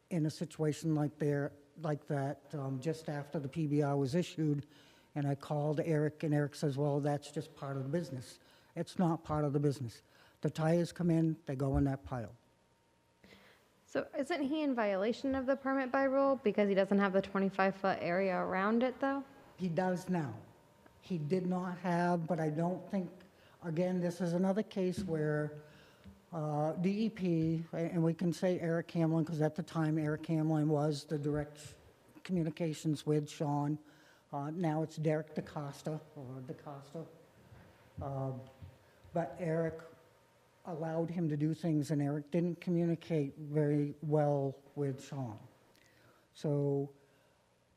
in a situation like that just after the PBR was issued, and I called Eric, and Eric says, well, that's just part of the business. It's not part of the business. The tires come in, they go in that pile. So isn't he in violation of the permit by rule because he doesn't have the 25-foot area around it, though? He does now. He did not have, but I don't think, again, this is another case where DEP, and we can say Eric Hamlin, because at the time Eric Hamlin was the direct communications with Sean. Now it's Derek DaCosta, but Eric allowed him to do things, and Eric didn't communicate very well with Sean. So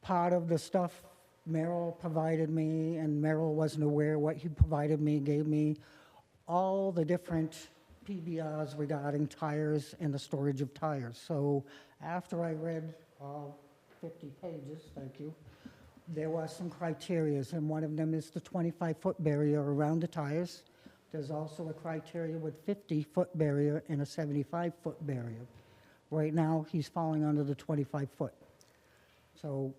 part of the stuff Merrill provided me, and Merrill wasn't aware what he provided me, gave me all the different PBRs regarding tires and the storage of tires. So after I read all 50 pages, thank you, There was some criterias, and one of them is the 25-foot barrier around the tires. There's also a criteria with 50-foot barrier and a 75-foot barrier. Right now, he's falling under the 25-foot. So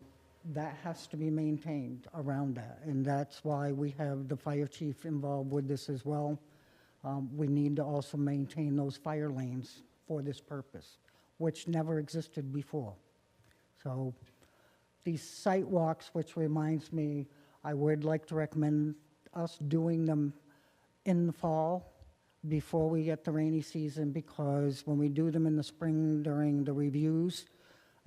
that has to be maintained around that, and that's why we have the fire chief involved with this as well. We need to also maintain those fire lanes for this purpose, which never existed before. So these site walks, which reminds me, I would like to recommend us doing them in the fall before we get the rainy season, because when we do them in the spring during the reviews,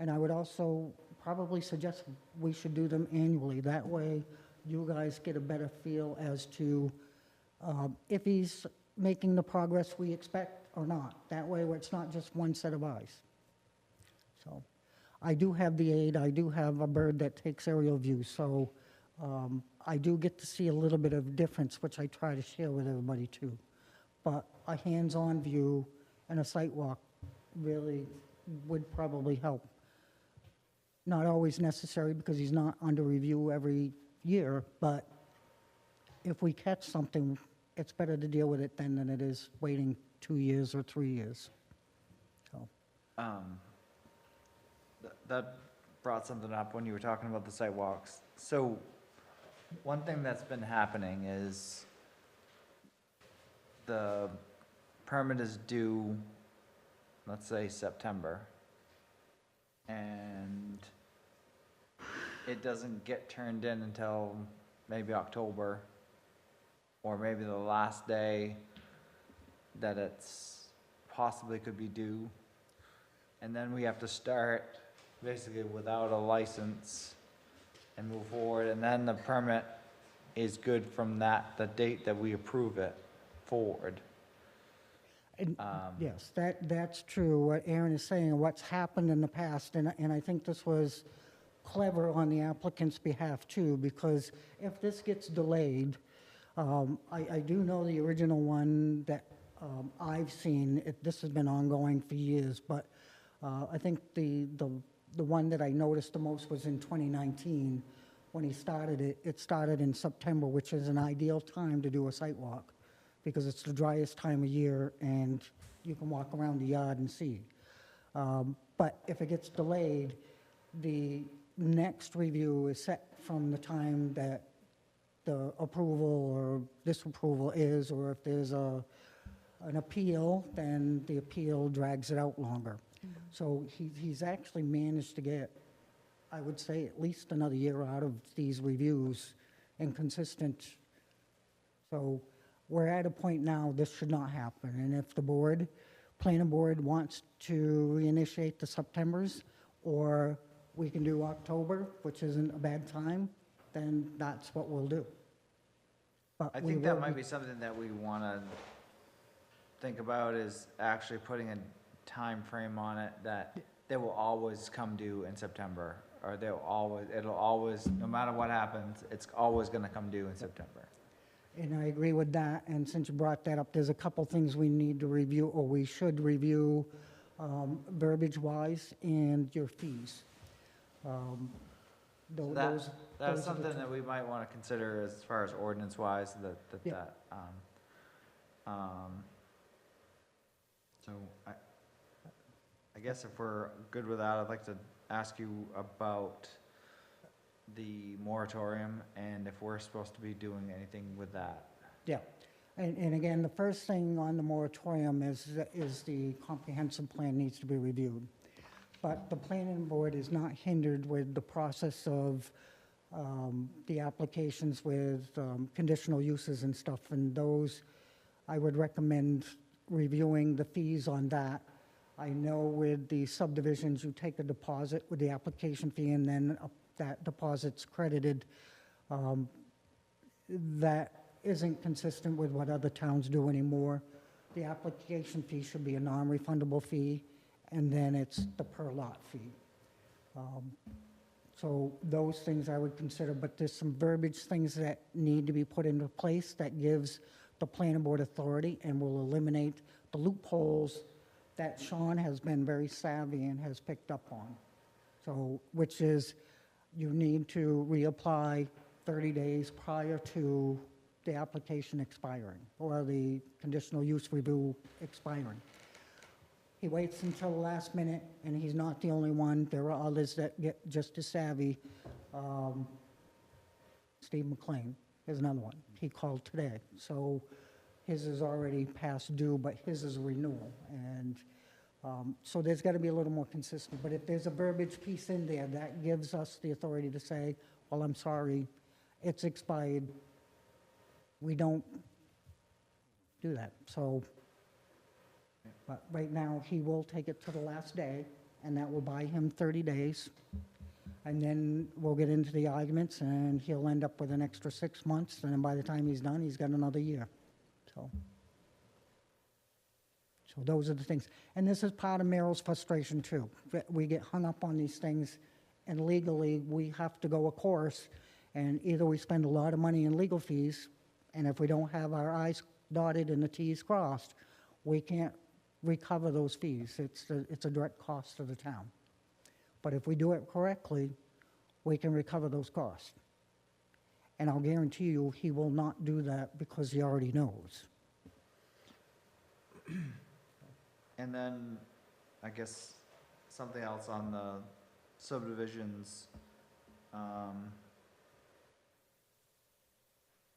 and I would also probably suggest we should do them annually. That way you guys get a better feel as to if he's making the progress we expect or not. That way it's not just one set of eyes. So I do have the aid. I do have a bird that takes aerial views. So I do get to see a little bit of difference, which I try to share with everybody too. But a hands-on view and a site walk really would probably help. Not always necessary because he's not under review every year, but if we catch something, it's better to deal with it then than it is waiting 2 years or 3 years. So, That brought something up when you were talking about the sidewalks. So one thing that's been happening is the permit is due, let's say September, and it doesn't get turned in until maybe October, or maybe the last day that it's possibly could be due. And then we have to start basically without a license and move forward, and then the permit is good from the date that we approve it forward. and yes, that's true, what Aaron is saying, what's happened in the past, and I think this was clever on the applicant's behalf too, because if this gets delayed, I do know the original one that I've seen, this has been ongoing for years, but I think the one that I noticed the most was in 2019. When he started it, it started in September, which is an ideal time to do a site walk because it's the driest time of year and you can walk around the yard and see. But if it gets delayed, the next review is set from the time that the approval or disapproval is, or if there's an appeal, then the appeal drags it out longer. So he's actually managed to get, I would say, at least another year out of these reviews and consistent. So we're at a point now, this should not happen. And if the planning board wants to reinitiate the Septembers, or we can do October, which isn't a bad time, then that's what we'll do. But I think that might be something that we want to think about, is actually putting a time frame on it that they will always come due in September, or it'll always, no matter what happens, it's always going to come due in September. And I agree with that, and since you brought that up, there's a couple things we need to review, or we should review, verbiage-wise, and your fees. So Those that's are the something two. that we might want to consider as far as ordinance-wise, Yeah. So I guess if we're good with that, I'd like to ask you about the moratorium and if we're supposed to be doing anything with that. Yeah, and again, the first thing on the moratorium is the comprehensive plan needs to be reviewed. But the planning board is not hindered with the process of the applications with conditional uses and stuff, and those, I would recommend reviewing the fees on that. I know with the subdivisions, you take a deposit with the application fee, and then that deposit's credited. That isn't consistent with what other towns do anymore. The application fee should be a non-refundable fee, and then it's the per lot fee. So those things I would consider, but there's some verbiage things that need to be put into place that gives the planning board authority and will eliminate the loopholes that Sean has been very savvy and has picked up on. So, which is, you need to reapply 30 days prior to the application expiring, or the conditional use review expiring. He waits until the last minute, and he's not the only one. There are others that get just as savvy. Steve McLean is another one. He called today. So his is already past due, but his is a renewal. And so there's got to be a little more consistent. But if there's a verbiage piece in there, that gives us the authority to say, well, I'm sorry, it's expired. We don't do that. So, but right now, he will take it to the last day, and that will buy him 30 days. And then we'll get into the arguments, and he'll end up with an extra 6 months, and then by the time he's done, he's got another year. So those are the things. And this is part of Merrill's frustration, too. We get hung up on these things, and legally, we have to go a course, and either we spend a lot of money in legal fees, and if we don't have our I's dotted and the T's crossed, we can't recover those fees. It's a direct cost to the town. But if we do it correctly, we can recover those costs. And I'll guarantee you, he will not do that because he already knows. And then, I guess, something else on the subdivisions.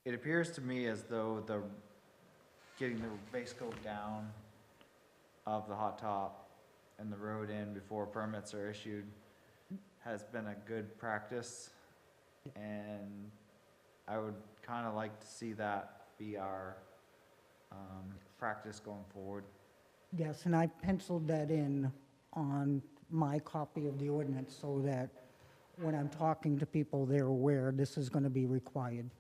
It appears to me as though getting the base coat down of the hot top and the road in before permits are issued has been a good practice. And I would kind of like to see that be our practice going forward. Yes, and I penciled that in on my copy of the ordinance so that when I'm talking to people, they're aware this is going to be required.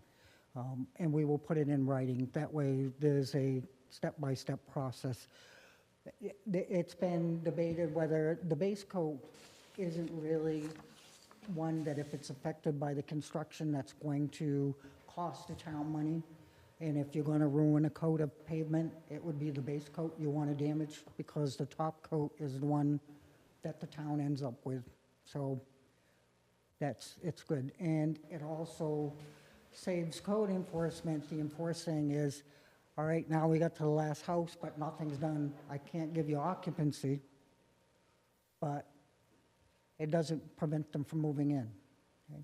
And we will put it in writing. That way, there's a step-by-step process. It's been debated whether the base coat isn't really one that if it's affected by the construction, that's going to cost the town money. And if you're going to ruin a coat of pavement, it would be the base coat you want to damage, because the top coat is the one that the town ends up with. So it's good. And it also saves code enforcement. The enforcing is, all right, now we got to the last house, but nothing's done. I can't give you occupancy, but it doesn't prevent them from moving in. Okay?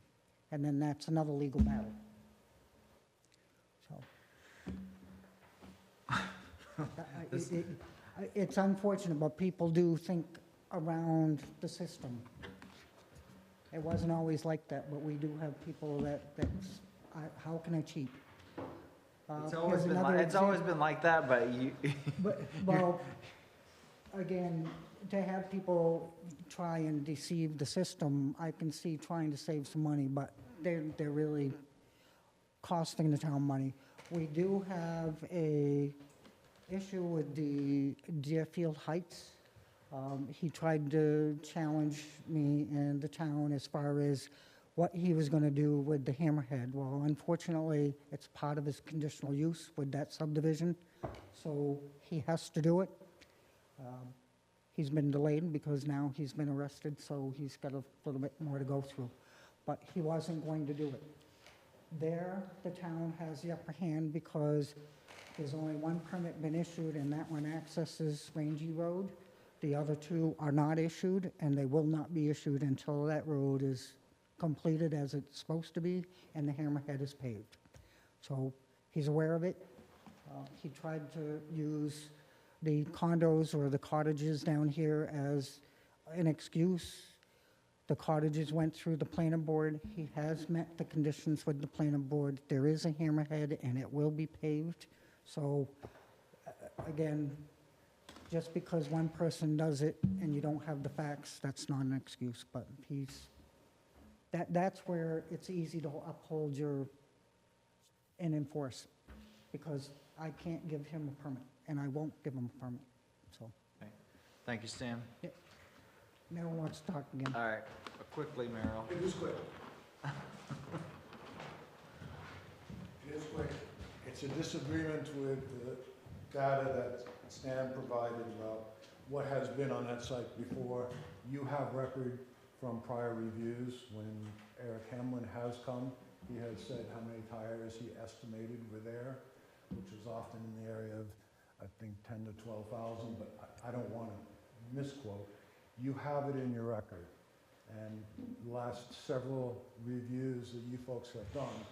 And then that's another legal battle. So it's unfortunate, but people do think around the system. It wasn't always like that, but we do have people that's, how can I cheat? It's Here's always another been like that, but you. But, well, again, to have people try and deceive the system, I can see trying to save some money, but they're really costing the town money. We do have a issue with the Deerfield Heights. He tried to challenge me and the town as far as what he was going to do with the hammerhead. Well, unfortunately, it's part of his conditional use with that subdivision, so he has to do it. He's been delayed because now he's been arrested, so he's got a little bit more to go through. But he wasn't going to do it. There, the town has the upper hand because there's only one permit been issued, and that one accesses Rangy Road. The other two are not issued, and they will not be issued until that road is completed as it's supposed to be, and the hammerhead is paved. So he's aware of it. He tried to use the condos or the cottages down here as an excuse. The cottages went through the planning board. He has met the conditions with the planning board. There is a hammerhead, and it will be paved. So, again, just because one person does it and you don't have the facts, that's not an excuse. But that's where it's easy to uphold and enforce, because I can't give him a permit, and I won't give him a permit. So, Thank you, Stan. Merrill wants to talk again. All right, quickly, Merrill. It is quick. It is quick. It's a disagreement with the data that Stan provided about what has been on that site before. You have record from prior reviews when has come, he has said how many tires he estimated were there, which is often in the area of, I think, 10 to 12,000, but I don't want to misquote. You have it in your record. And the last several reviews that you folks have done,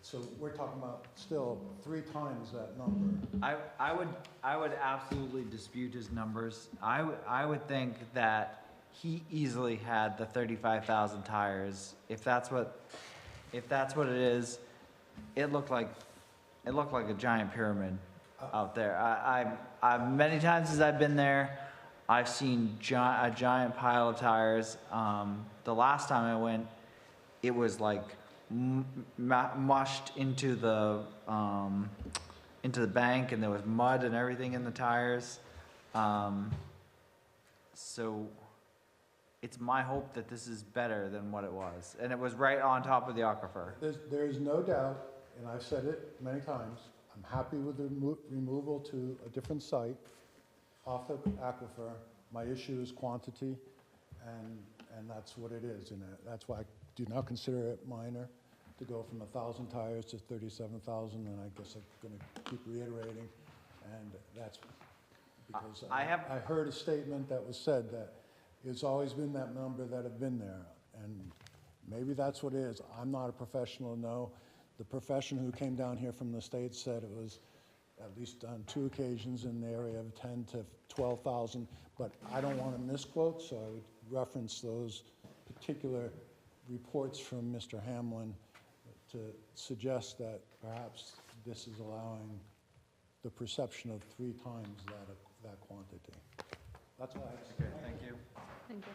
so we're talking about still 3 times that number. I would absolutely dispute his numbers. I would think that he easily had the 35,000 tires. If that's what it is, it looked like a giant pyramid out there. I many times as I've been there, I've seen a giant pile of tires. The last time I went, it was like mushed into the bank, and there was mud and everything in the tires. So it's my hope that this is better than what it was, and it was right on top of the aquifer. There's no doubt, and I've said it many times, I'm happy with the removal to a different site off the aquifer. My issue is quantity, and that's what it is. And that's why I do not consider it minor to go from 1,000 tires to 37,000, and I guess I'm going to keep reiterating. And that's because I heard a statement that was said that it's always been that number that have been there, and maybe that's what it is. I'm not a professional, no. The professional who came down here from the States said it was at least on 2 occasions in the area of 10 to 12,000, but I don't want to misquote, so I would reference those particular reports from Mr. Hamlin to suggest that perhaps this is allowing the perception of 3 times that quantity. That's all I have to say. Okay, thank you. Thank you.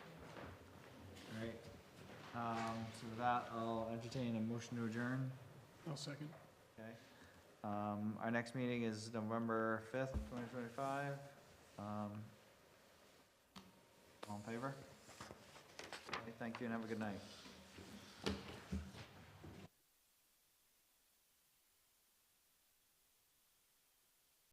All right. So with that, I'll entertain a motion to adjourn. I'll second. Okay. Our next meeting is November 5th, 2025. All in favor? Okay, thank you and have a good night.